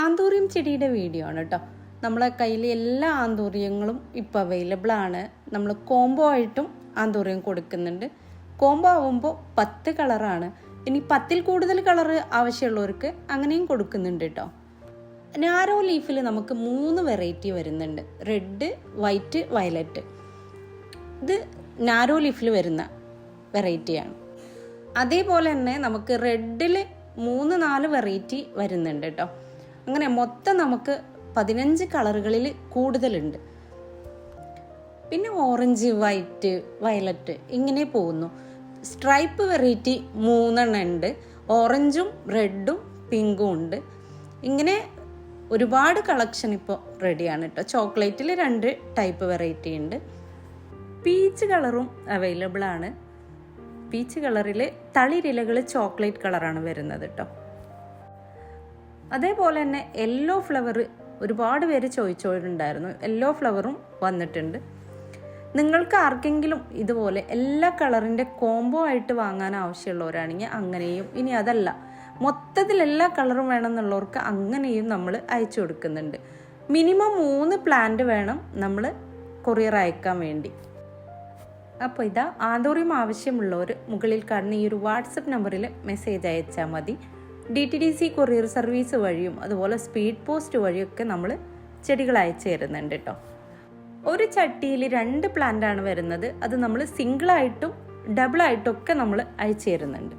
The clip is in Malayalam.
ആന്തൂറിയം ചെടിയുടെ വീഡിയോ ആണ് കേട്ടോ. നമ്മളെ കയ്യിൽ എല്ലാ ആന്തൂറിയങ്ങളും ഇപ്പോൾ അവൈലബിൾ ആണ്. നമ്മൾ കോംബോ ആയിട്ടും ആന്തൂറിയം കൊടുക്കുന്നുണ്ട്. കോംബോ ആവുമ്പോൾ 10 കളറാണ്. ഇനി 10ൽ കൂടുതൽ കളറ് ആവശ്യമുള്ളവർക്ക് അങ്ങനെയും കൊടുക്കുന്നുണ്ട് കേട്ടോ. നാരോ ലീഫിൽ നമുക്ക് 3 വെറൈറ്റി വരുന്നുണ്ട്. Red, white, violet. ഇത് നാരോ ലീഫിൽ വരുന്ന വെറൈറ്റിയാണ്. അതേപോലെ തന്നെ നമുക്ക് റെഡിൽ 3-4 വെറൈറ്റി വരുന്നുണ്ട് കേട്ടോ. അങ്ങനെ മൊത്തം നമുക്ക് 15 കളറുകളിൽ കൂടുതലുണ്ട്. പിന്നെ ഓറഞ്ച്, വൈറ്റ്, വയലറ്റ് ഇങ്ങനെ പോകുന്നു. സ്ട്രൈപ്പ് വെറൈറ്റി 3 ഉണ്ട്. ഓറഞ്ചും റെഡും പിങ്കും ഉണ്ട്. ഇങ്ങനെ ഒരുപാട് കളക്ഷൻ ഇപ്പോൾ റെഡിയാണ് കേട്ടോ. ചോക്ലേറ്റിൽ 2 ടൈപ്പ് വെറൈറ്റി ഉണ്ട്. പീച്ച് കളറും അവൈലബിൾ ആണ്. പീച്ച് കളറിൽ തളിരിലകൾ ചോക്ലേറ്റ് കളറാണ് വരുന്നത് കേട്ടോ. അതേപോലെ തന്നെ യെല്ലോ ഫ്ലവർ ഒരുപാട് പേര് ചോദിച്ചോണ്ടായിരുന്നു. യെല്ലോ ഫ്ലവറും വന്നിട്ടുണ്ട്. നിങ്ങൾക്ക് ആർക്കെങ്കിലും ഇതുപോലെ എല്ലാ കളറിൻ്റെ കോംബോ ആയിട്ട് വാങ്ങാൻ ആവശ്യമുള്ളവരാണെങ്കിൽ അങ്ങനെയും, ഇനി അതല്ല മൊത്തത്തിൽ എല്ലാ കളറും വേണമെന്നുള്ളവർക്ക് അങ്ങനെയും നമ്മൾ അയച്ചു കൊടുക്കുന്നുണ്ട്. മിനിമം 3 പ്ലാന്റ് വേണം നമ്മൾ കൊറിയർ അയക്കാൻ വേണ്ടി. അപ്പോൾ ഇതാ ആന്തൂറിയം ആവശ്യമുള്ളവർ മുകളിൽ കാണുന്ന ഈ ഒരു വാട്സപ്പ് നമ്പറിൽ മെസ്സേജ് അയച്ചാൽ മതി. DTDC കൊറിയർ സർവീസ് വഴിയും അതുപോലെ സ്പീഡ് പോസ്റ്റ് വഴിയൊക്കെ നമ്മൾ ചെടികൾ അയച്ചു തരുന്നുണ്ട് കേട്ടോ. ഒരു ചട്ടിയിൽ 2 പ്ലാന്റ് ആണ് വരുന്നത്. അത് നമ്മൾ സിംഗിളായിട്ടും ഡബിളായിട്ടും ഒക്കെ നമ്മൾ അയച്ചു തരുന്നുണ്ട്.